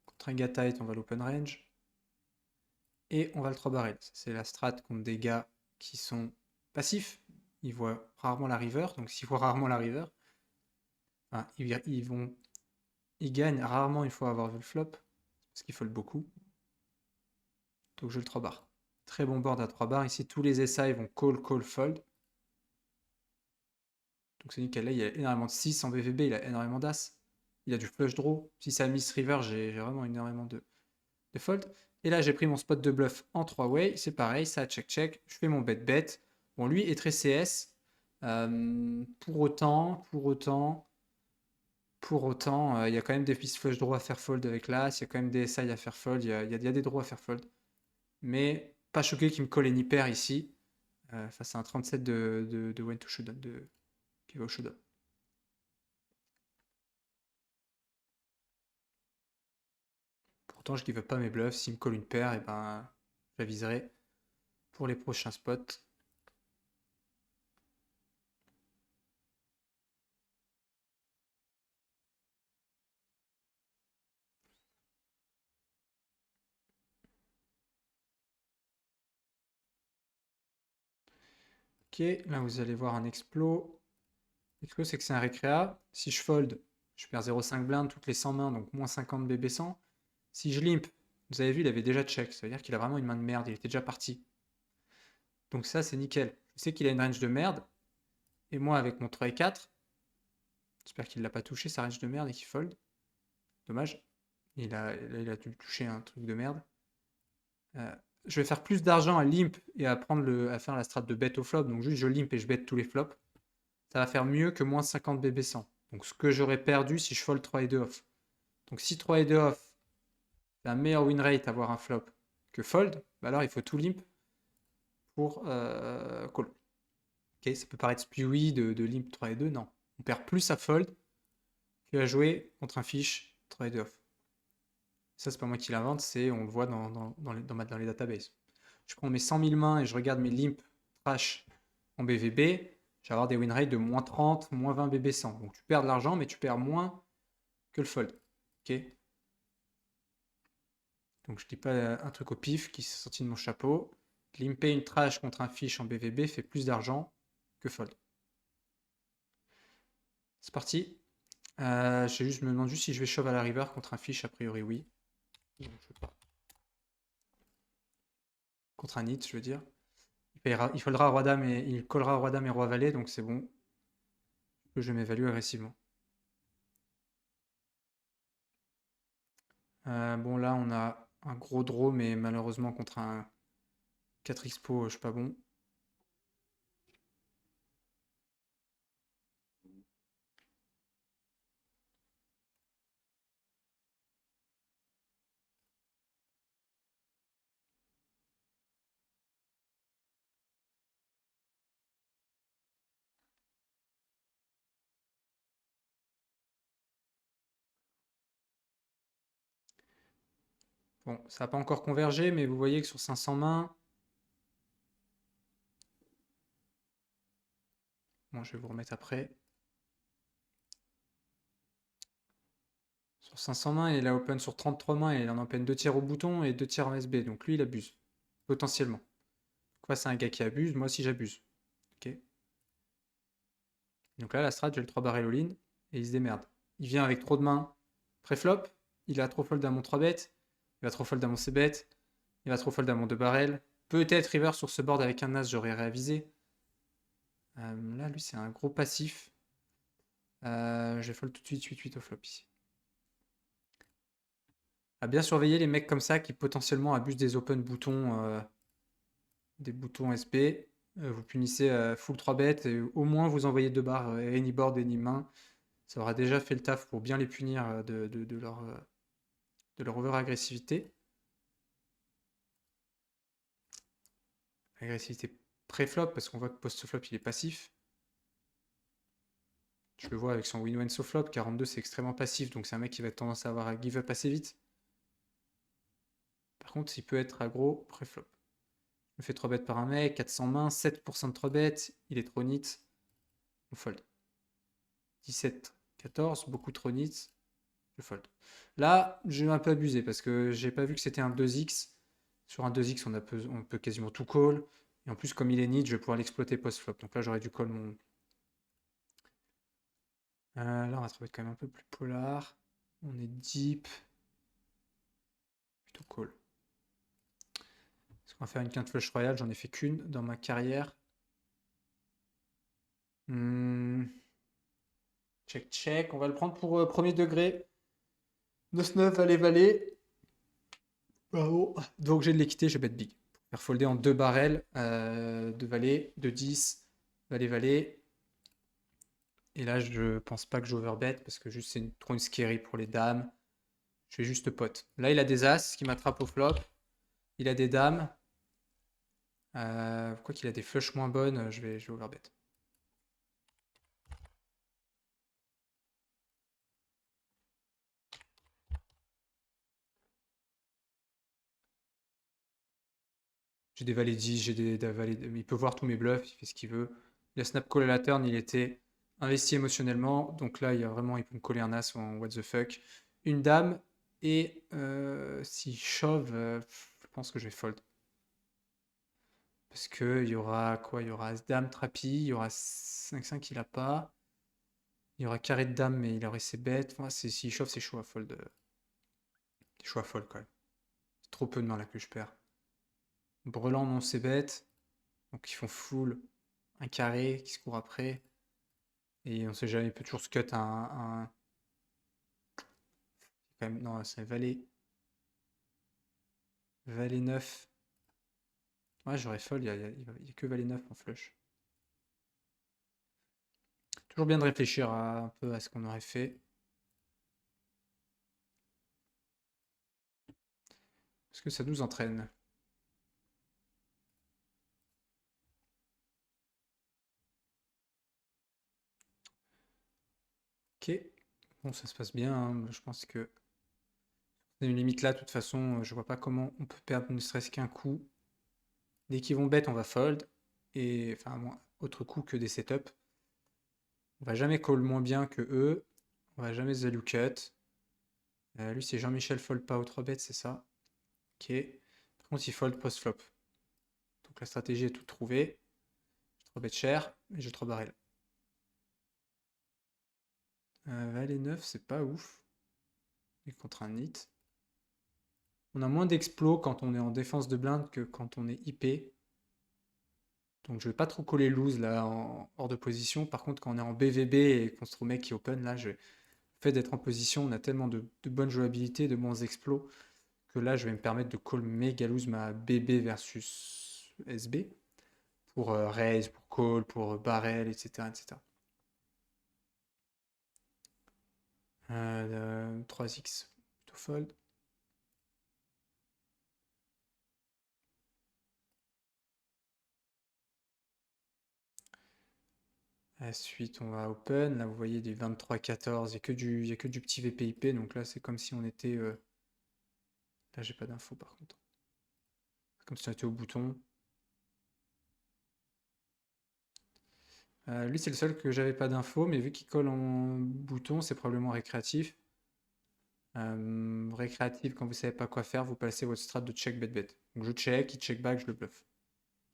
Contre un gars tight, on va l'open range. Et on va le 3 barrel. C'est la strat contre des gars qui sont passifs. Ils voient rarement la river. Donc s'ils voient rarement la river, enfin, ils gagnent rarement une fois avoir vu le flop. Parce qu'ils fold beaucoup. Donc je le 3 bar. Très bon board à 3 bars. Ici, tous les SI vont call, fold. Donc c'est nickel. Là, il y a énormément de 6 en BVB. Il a énormément d'as. Il a du flush draw. Si ça miss river, j'ai vraiment énormément de fold. Et là, j'ai pris mon spot de bluff en 3-way. C'est pareil, ça check. Je fais mon bet. Bon, lui est très CS. Pour autant, il y a quand même des pistes flush draw à faire fold avec l'as. Il y a quand même des SI à faire fold. Il y a des draws à faire fold. mais pas choqué qu'il me colle une hyper ici, face à un 37 de When to Showdown, qui va au Showdown. Pourtant, je give pas mes bluffs. S'il me colle une paire, et ben, j'aviserai pour les prochains spots. Ok, là vous allez voir un explo. L'explo, c'est que c'est un récréa. Si je fold, je perds 0,5 blindes toutes les 100 mains, donc moins 50 BB 100. Si je limp, vous avez vu, il avait déjà check. Ça veut dire qu'il a vraiment une main de merde, il était déjà parti. Donc ça, c'est nickel. Je sais qu'il a une range de merde. Et moi, avec mon 3 et 4, j'espère qu'il l'a pas touché, sa range de merde, et qu'il fold. Dommage. Il a dû toucher un truc de merde. Je vais faire plus d'argent à limp et à faire la strat de bet au flop. Donc juste je limp et je bet tous les flops. Ça va faire mieux que moins 50 BB 100. Donc ce que j'aurais perdu si je fold 3 et 2 off. Donc si 3 et 2 off, c'est un meilleur win rate avoir un flop que fold, bah alors il faut tout limp pour call. Ok, ça peut paraître spewy de limp 3 et 2, non. On perd plus à fold que à jouer contre un fiche 3 et 2 off. Ça, c'est pas moi qui l'invente, on le voit dans les databases. Je prends mes 100 000 mains et je regarde mes limp trash en BVB, je vais avoir des win rates de moins 30, moins 20 BB 100. Donc tu perds de l'argent, mais tu perds moins que le fold. Ok. Donc je dis pas un truc au pif qui s'est sorti de mon chapeau. Limper une trash contre un fiche en BVB fait plus d'argent que fold. C'est parti. Je me demande juste si je vais shove à la river contre un fiche, a priori oui. Je sais pas. Contre un hit, je veux dire. Il foldra roi dame et il collera roi dame et roi valet, donc c'est bon. Je m'évalue agressivement. Bon là on a un gros draw, mais malheureusement contre un 4 expo, je suis pas bon. Bon, ça n'a pas encore convergé, mais vous voyez que sur 500 mains, bon, je vais vous remettre après. Sur 500 mains, il a open sur 33 mains et il en open 2 tiers au bouton et 2 tiers en SB. Donc lui, il abuse. Potentiellement. Quoi, c'est un gars qui abuse, moi aussi j'abuse. Ok. Donc là, la strat, j'ai le 3 barrel all-in et il se démerde. Il vient avec trop de mains pré-flop. Il a trop fold à mon 3 bet. Il va trop fold à mon c-bet. Il va trop fold à mon 2 barrel. Peut-être river sur ce board avec un as, j'aurais réavisé. Là, lui, c'est un gros passif. Je vais fold tout de suite 8-8 au flop ici. À bien surveiller les mecs comme ça qui potentiellement abusent des open boutons, des boutons SP. Vous punissez full 3 bêtes et au moins vous envoyez 2 barres any board, any main. Ça aura déjà fait le taf pour bien les punir de leur over-agressivité. Agressivité pré-flop parce qu'on voit que post-flop il est passif. Je le vois avec son win-win so flop. 42 c'est extrêmement passif donc c'est un mec qui va avoir tendance à avoir à give up assez vite. Par contre, il peut être aggro pré-flop. Je me fais 3 bêtes par un mec, 400 mains, 7% de 3 bêtes, il est trop nit. On fold. 17, 14, beaucoup trop nit. Je fold. Là, j'ai un peu abusé parce que j'ai pas vu que c'était un 2x. Sur un 2x, on peut quasiment tout call. Et en plus, comme il est nit, je vais pouvoir l'exploiter post-flop. Donc là, j'aurais dû call mon. Là, on va trouver quand même un peu plus polar. On est deep. Plutôt call. Est-ce qu'on va faire une quinte flush royale? J'en ai fait qu'une dans ma carrière. Check, check. On va le prendre pour premier degré. 9-9, allez, valet. Bravo. Donc j'ai de l'équité, je bet big. Faire folder en 2 barrels, 2 valets, 2 10, valet, valet. Et là, je pense pas que j'overbet parce que juste c'est trop une scary pour les dames. Je fais juste pot. Là, il a des as qui m'attrapent au flop. Il a des dames. Quoi qu'il a des flushs moins bonnes, je vais overbet. J'ai des valets 10, j'ai des valets... Il peut voir tous mes bluffs, il fait ce qu'il veut. Il a snap call à la turn, il était investi émotionnellement. Donc là, il peut me coller un as en what the fuck. Une dame, et s'il shove, je pense que je vais fold. Parce que il y aura quoi? Il y aura as-dame, trapi, il y aura 5-5 qu'il a pas. Il y aura carré de dame, mais il aurait ses bêtes. Enfin, s'il chauffe, c'est chaud à fold. C'est chaud à fold quand même. C'est trop peu de mains là que je perds. Brelan, non, c'est bête. Donc ils font full. Un carré qui se court après. Et on sait jamais, il peut toujours se cut quand même, non, c'est valet. Valet 9. Ouais, j'aurais fold, il y a que valet 9 en flush. Toujours bien de réfléchir un peu à ce qu'on aurait fait. Parce que ça nous entraîne. Ok. Bon, ça se passe bien, hein. Je pense que c'est une limite là. De toute façon, je vois pas comment on peut perdre ne serait-ce qu'un coup. Dès qu'ils vont bet, on va fold. Et enfin, autre coup que des setups. On va jamais call moins bien que eux. On va jamais value cut. Lui, c'est Jean-Michel fold pas au 3 bet, c'est ça. Ok. Par contre, il fold post-flop. Donc la stratégie est toute trouvée. Je 3 bet cher, et je 3 barrel. Valet 9, c'est pas ouf. Et contre un nit. On a moins d'explos quand on est en défense de blinde que quand on est IP. Donc je vais pas trop coller loose là hors de position. Par contre, quand on est en BVB et qu'on se trouve mec qui open, là, le fait d'être en position, on a tellement de bonne jouabilité, de bons explos, que là, je vais me permettre de call méga loose ma BB versus SB pour raise, pour call, pour barrel, etc. etc. 3x, plutôt fold. Ensuite, on va open. Là, vous voyez des 23-14. Il n'y a que du petit VPIP. Donc là, c'est comme si on était. Là, j'ai pas d'infos par contre. C'est comme si on était au bouton. Lui, c'est le seul que j'avais pas d'infos. Mais vu qu'il colle en bouton, c'est probablement récréatif. Récréatif, quand vous savez pas quoi faire, vous passez votre strat de check bet bet. Donc je check, il check back, je le bluff.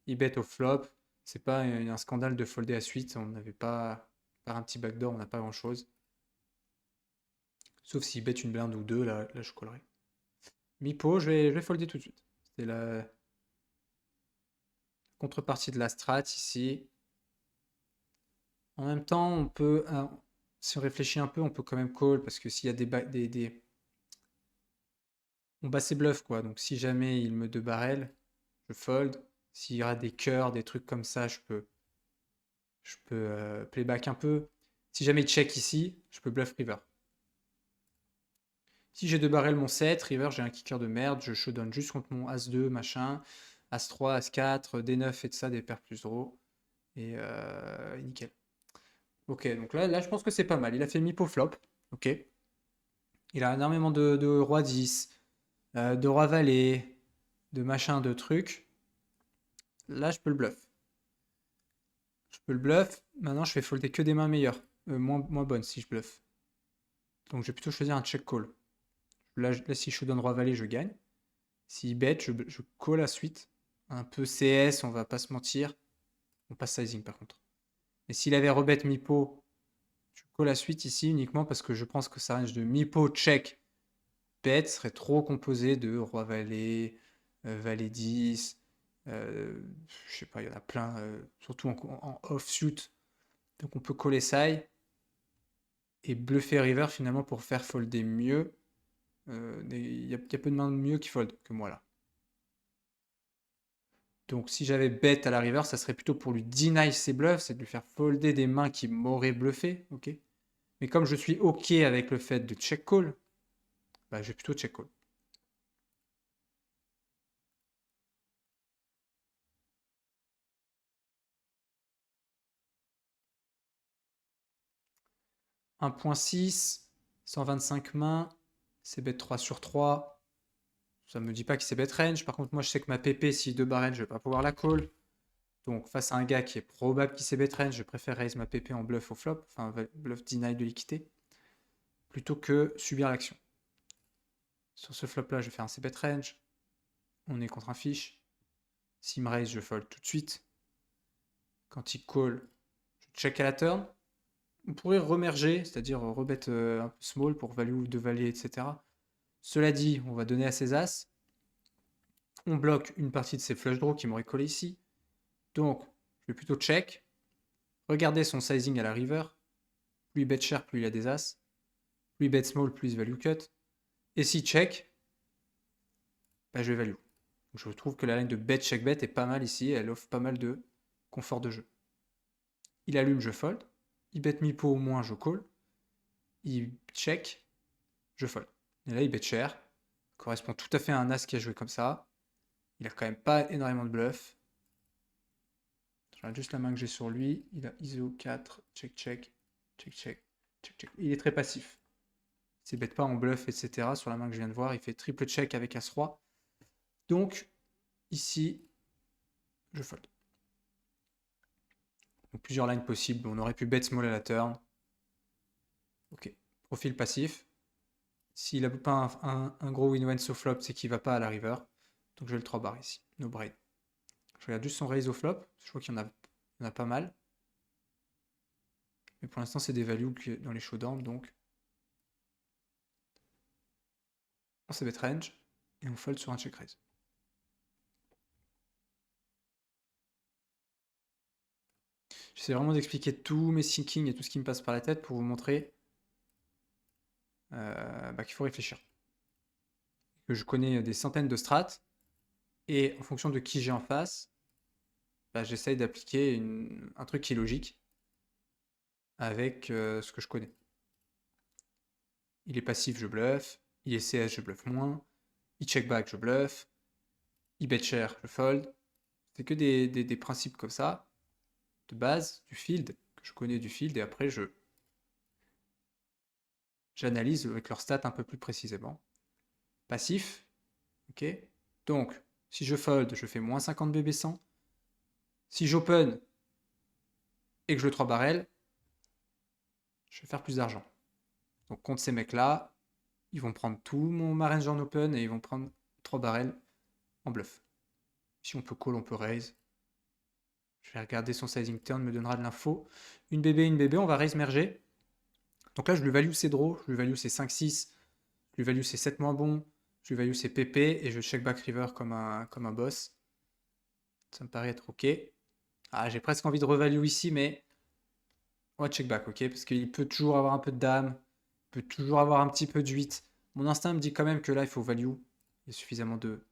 Il bet au flop. C'est pas un scandale de folder à suite. On n'avait pas. Par un petit backdoor, on n'a pas grand chose. Sauf s'il bet une blinde ou deux, là je collerai. Mipo, je vais folder tout de suite. C'est la contrepartie de la strat ici. En même temps, on peut, si on réfléchit un peu, on peut quand même call parce que s'il y a on bat ses bluffs quoi. Donc si jamais il me deux barrel, je fold. S'il y aura des cœurs, des trucs comme ça, je peux playback un peu. Si jamais il check ici, je peux bluff river. Si j'ai deux barrels mon 7, river j'ai un kicker de merde, je showdown juste contre mon As-2, machin, As-3, As-4, D9 et de ça, des paires plus draw. Et nickel. Ok, donc là, je pense que c'est pas mal. Il a fait mi-pot flop. Ok. Il a énormément de roi 10, de roi valet, de machin, de trucs. Là, je peux le bluff. Je peux le bluff. Maintenant, je fais folder que des mains meilleures. Moins bonnes si je bluff. Donc, je vais plutôt choisir un check call. Là, si je donne roi valet, je gagne. S'il bet, je call la suite. Un peu CS, on va pas se mentir. On passe sizing par contre. Et s'il avait rebet mi-pot, je call la suite ici uniquement parce que je pense que ça range de mi-pot check bet serait trop composé de roi valet, valet 10. Je sais pas, il y en a plein, surtout en offsuit. Donc on peut coller side et bluffer river finalement pour faire folder mieux. Il y a peu de mains mieux qui fold que moi là. Donc si j'avais bet à la river, ça serait plutôt pour lui deny ses bluffs, c'est de lui faire folder des mains qui m'auraient bluffé, ok. Mais comme je suis ok avec le fait de check call, bah, je vais plutôt check call. 1.6, 125 mains, c'est bet 3 sur 3. Ça me dit pas qu'il c'est bet range. Par contre, moi, je sais que ma PP, si 2 barrels, je vais pas pouvoir la call. Donc, face à un gars qui est probable qu'il c'est bet range, je préfère raise ma PP en bluff au flop, enfin bluff deny de l'équité, plutôt que subir l'action. Sur ce flop-là, je vais faire un c-bet range. On est contre un fish. S'il me raise, je fold tout de suite. Quand il call, je check à la turn. On pourrait remerger, c'est-à-dire rebet un peu small pour value, de value, etc. Cela dit, on va donner à ses as. On bloque une partie de ses flush draws qui m'auraient collé ici. Donc, je vais plutôt check. Regarder son sizing à la river. Plus il bet cher, plus il a des as. Plus il bet small, plus il value cut. Et si check, bah, je vais value. Donc, je trouve que la ligne de bet check bet est pas mal ici. Elle offre pas mal de confort de jeu. Il allume, je fold. Il bet mi-pot au moins, je call. Il check, je fold. Et là, il bet cher. Correspond tout à fait à un as qui a joué comme ça. Il a quand même pas énormément de bluff. Je regarde juste la main que j'ai sur lui. Il a ISO 4, check, check, check, check, check, check. Il est très passif. Il ne bet pas en bluff, etc. Sur la main que je viens de voir, il fait triple check avec As-Roi. Donc, ici, je fold. Donc, plusieurs lines possibles. On aurait pu bet small à la turn. Ok. Profil passif. S'il n'a pas un gros win-win so flop, c'est qu'il ne va pas à la river. Donc, je vais le 3 bar ici. No brain. Je regarde juste son raise au flop. Je vois qu'il y en a pas mal. Mais pour l'instant, c'est des values dans les showdowns. Donc, on se bet range et on fold sur un check raise. J'essaie vraiment d'expliquer tous mes thinkings et tout ce qui me passe par la tête pour vous montrer qu'il faut réfléchir. Que je connais des centaines de strats et en fonction de qui j'ai en face, j'essaye d'appliquer un truc qui est logique avec ce que je connais. Il est passif, je bluffe. Il est CS, je bluffe moins. Il check back, je bluffe. Il bet cher, je fold. C'est que des principes comme ça, de base, du field, que je connais du field, et après j'analyse avec leurs stats un peu plus précisément. Passif, ok. Donc, si je fold, je fais moins 50 BB 100. Si j'open et que je le 3 barrel, je vais faire plus d'argent. Donc, contre ces mecs-là, ils vont prendre tout mon range en open et ils vont prendre 3 barrels en bluff. Si on peut call, on peut raise. Je vais regarder son sizing turn, me donnera de l'info. Une BB, on va raise merger. Donc là, je lui value ses draws, je lui value ses 5-6, je lui value ses 7 moins bons, je lui value ses PP et je check back river comme un boss. Ça me paraît être ok. Ah, j'ai presque envie de revalue ici, mais on va check back, ok? Parce qu'il peut toujours avoir un peu de dame, il peut toujours avoir un petit peu de 8. Mon instinct me dit quand même que là, il faut value. Il y a suffisamment de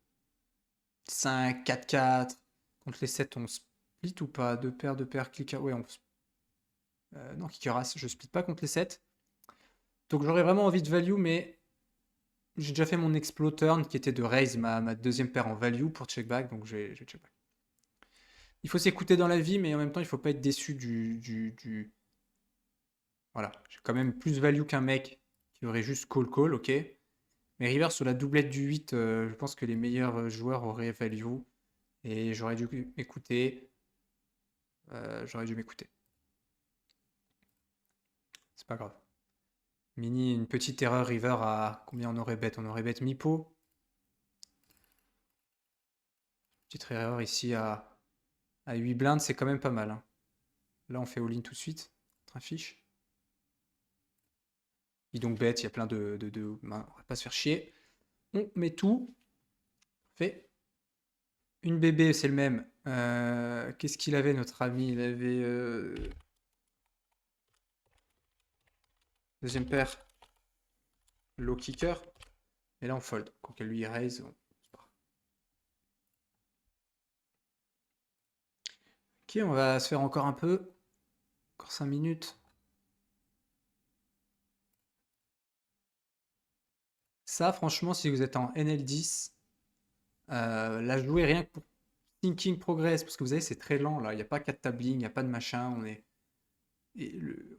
5, 4, 4. Contre les 7, on split ou pas? Deux paires, clicker. Ouais, non, kicker as, je split pas contre les 7. Donc j'aurais vraiment envie de value, mais j'ai déjà fait mon explo turn qui était de raise ma deuxième paire en value pour check back, donc je vais check back. Il faut s'écouter dans la vie, mais en même temps, il faut pas être déçu du... Voilà, j'ai quand même plus value qu'un mec qui aurait juste call, ok. Mais river sur la doublette du 8, je pense que les meilleurs joueurs auraient value. Et j'aurais dû m'écouter. C'est pas grave. Mini, une petite erreur river à combien on aurait bet? On aurait bet mi-pot. Petite erreur ici à 8 blindes, c'est quand même pas mal, hein. Là, on fait all-in tout de suite. Un fiche. Il donc bet, il y a plein de... on va pas se faire chier. On met tout. Fait. Une bébé, c'est le même. Qu'est-ce qu'il avait, notre ami? Il avait... deuxième paire. Low kicker. Et là, on fold. Quand lui, il raise, Ok, on va se faire encore un peu. Encore 5 minutes. Ça, franchement, si vous êtes en NL10, la jouer rien que pour Thinking Progress, parce que vous savez, c'est très lent là. Il n'y a pas 4 tablings, il n'y a pas de machin.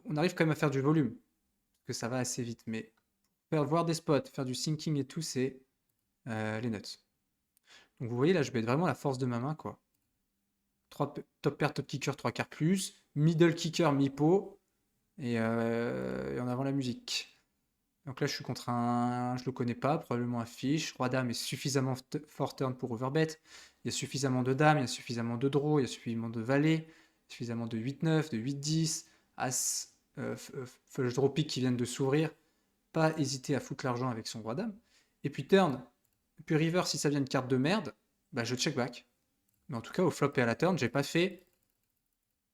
On arrive quand même à faire du volume. que ça va assez vite. Mais faire voir des spots, faire du sinking et tout, c'est les nuts. Donc vous voyez là, je vais être vraiment la force de ma main, quoi. Top pair, top kicker, 3 quarts plus, middle kicker, mi-pot, et en avant la musique. Donc là, je suis contre je le connais pas, probablement un fiche. Roi dame est suffisamment fort turn pour overbet. Il y a suffisamment de dames, il y a suffisamment de draw, il y a suffisamment de valet, suffisamment de 8-9, de 8-10, as, flush draw pick qui viennent de s'ouvrir. Pas hésiter à foutre l'argent avec son roi dame. Et puis turn, puis river, si ça vient une carte de merde, bah je check back. Mais en tout cas, au flop et à la turn, j'ai pas fait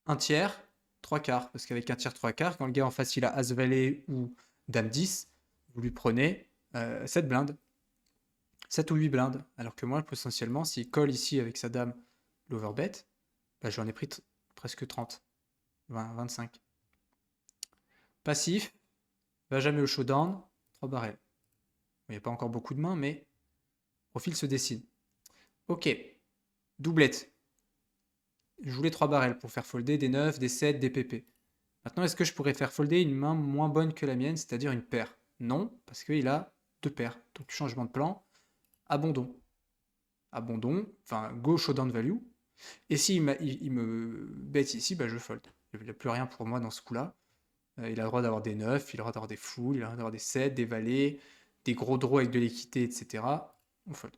un tiers, 3 quarts. Parce qu'avec un tiers, 3 quarts, quand le gars en face il a as valet ou dame 10, vous lui prenez 7 blindes. 7 ou 8 blindes. Alors que moi, potentiellement, s'il colle ici avec sa dame l'overbet, bah, j'en ai pris presque 30, 20, 25. Passif, va jamais au showdown, 3 barrels. Il n'y a pas encore beaucoup de mains, mais profil se dessine. Ok, doublette. Je voulais 3 barrels pour faire folder des 9, des 7, des PP. Maintenant, est-ce que je pourrais faire folder une main moins bonne que la mienne, c'est-à-dire une paire? Non, parce qu'il a 2 paires. Donc changement de plan, abandon. Abandon, enfin go showdown value. Et s'il il me bête ici, bah je fold. Il n'y a plus rien pour moi dans ce coup-là. Il a le droit d'avoir des 9, il a le droit d'avoir des foules, il a le droit d'avoir des 7, des valets, des gros draws avec de l'équité, etc. On fold.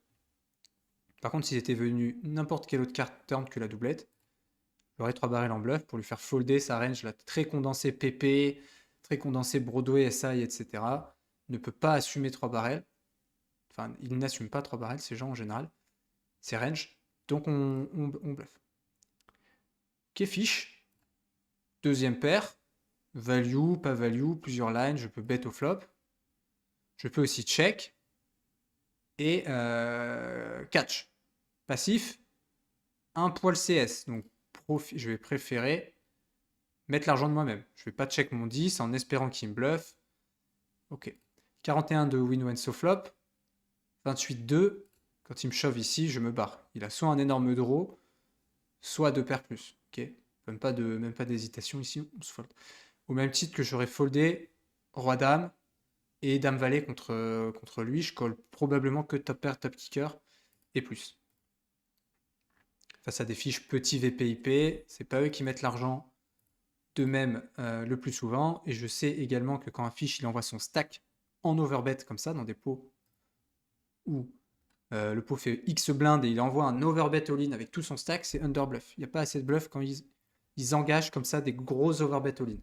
Par contre, s'il était venu n'importe quelle autre carte turn que la doublette, j'aurais 3 barrels en bluff pour lui faire folder sa range là, très condensée PP, très condensée Broadway, SI, etc. Ne peut pas assumer 3 barrels. Enfin, il n'assume pas 3 barrels, ces gens en général. C'est range. Donc on bluff. Fiche. Deuxième paire. Value, pas value, plusieurs lines. Je peux bet au flop. Je peux aussi check. Et catch. Passif. Un poil CS. Donc je vais préférer mettre l'argent de moi-même. Je vais pas check mon 10 en espérant qu'il me bluffe. Ok. 41 de win when so flop. 28-2. Quand il me chauffe ici, je me barre. Il a soit un énorme draw, soit deux paires plus. Ok. Même pas d'hésitation ici, on se fold. Au même titre que j'aurais foldé roi dame et dame valet contre lui, je colle probablement que top pair, top kicker et plus. Face à des fiches petits VPIP, c'est pas eux qui mettent l'argent de même le plus souvent. Et je sais également que quand un fiche il envoie son stack en overbet comme ça, dans des pots où le pot fait X blind et il envoie un overbet all-in avec tout son stack, c'est underbluff. Il n'y a pas assez de bluff quand ils engagent comme ça des gros overbet all-in.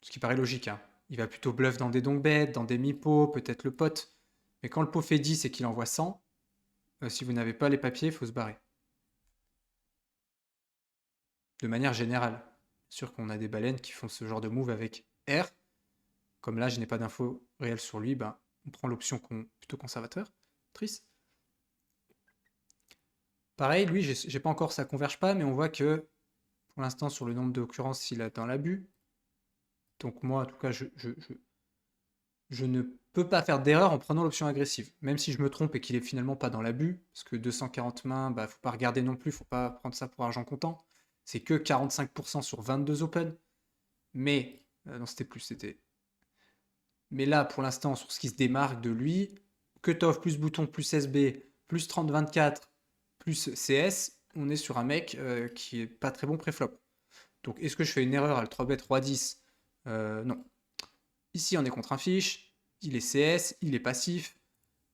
Ce qui paraît logique. Hein. Il va plutôt bluff dans des donk bets, dans des mi-pots, peut-être le pot. Mais quand le pot fait 10 et qu'il envoie 100, si vous n'avez pas les papiers, il faut se barrer. De manière générale. Sûr qu'on a des baleines qui font ce genre de move avec R. Comme là, je n'ai pas d'infos réelles sur lui, ben, on prend l'option plutôt conservateur. Triste. Pareil, lui, j'ai pas encore, ça converge pas, mais on voit que pour l'instant, sur le nombre d'occurrences, il est dans l'abus. Donc moi, en tout cas, je ne peux pas faire d'erreur en prenant l'option agressive. Même si je me trompe et qu'il est finalement pas dans l'abus, parce que 240 mains, bah, faut pas regarder non plus, faut pas prendre ça pour argent comptant. C'est que 45% sur 22 open. Mais, non, c'était plus, c'était. Mais là, pour l'instant, sur ce qui se démarque de lui, cutoff plus bouton plus SB plus 30-24 plus CS, on est sur un mec qui est pas très bon préflop. Donc est-ce que je fais une erreur à le 3-bet roi 10 Non. Ici on est contre un fiche, il est CS, il est passif,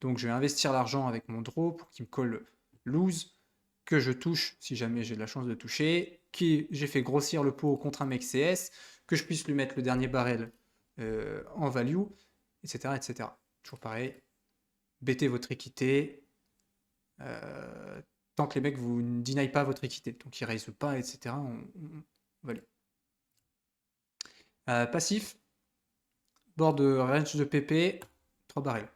donc je vais investir l'argent avec mon draw pour qu'il me colle lose, que je touche si jamais j'ai de la chance de toucher, j'ai fait grossir le pot contre un mec CS, que je puisse lui mettre le dernier barrel en value, etc., etc. Toujours pareil, bêtez votre équité, tant que les mecs vous ne deny pas votre équité, donc ils raise pas, etc., on value. Passif, bord de range de PP, 3 barrels.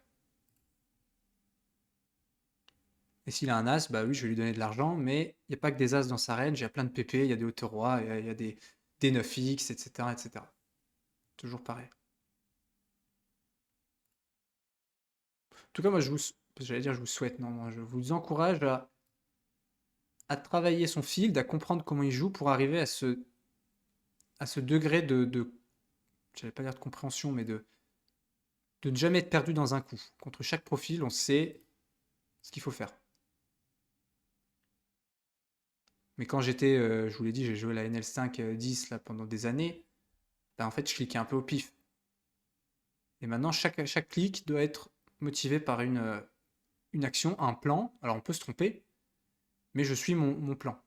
Et s'il a un as, bah oui, je vais lui donner de l'argent, mais il n'y a pas que des as dans sa range, il y a plein de PP, il y a des hauteurs rois, il y a des 9x, etc., etc. Toujours pareil. En tout cas, moi, j'allais dire je vous souhaite, non, je vous encourage à travailler son field, à comprendre comment il joue pour arriver à à ce degré j'allais pas dire de compréhension, mais de ne jamais être perdu dans un coup. Contre chaque profil, on sait ce qu'il faut faire. Mais quand j'étais, je vous l'ai dit, j'ai joué la NL5 10 là, pendant des années, bah, en fait, je cliquais un peu au pif. Et maintenant, chaque clic doit être motivé par une action, un plan. Alors, on peut se tromper, mais je suis mon plan.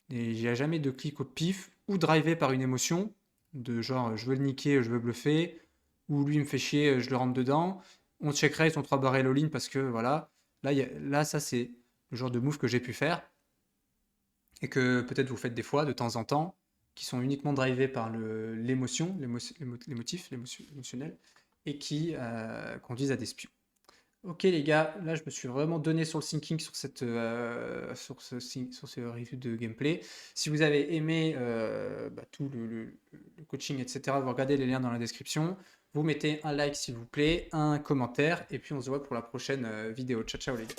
Et il n'y a jamais de clic au pif ou drivé par une émotion, de genre je veux le niquer, je veux bluffer, ou lui il me fait chier, je le rentre dedans. On check raise, on 3 barrel all-in parce que voilà. Là, ça c'est le genre de move que j'ai pu faire et que peut-être vous faites des fois de temps en temps, qui sont uniquement drivés par l'émotion, les motifs, émotionnels, et qui conduisent à des spions. Ok les gars, là je me suis vraiment donné sur le thinking sur sur ce review de gameplay. Si vous avez aimé tout le coaching, etc., vous regardez les liens dans la description. Vous mettez un like s'il vous plaît, un commentaire, et puis on se voit pour la prochaine vidéo. Ciao ciao les gars.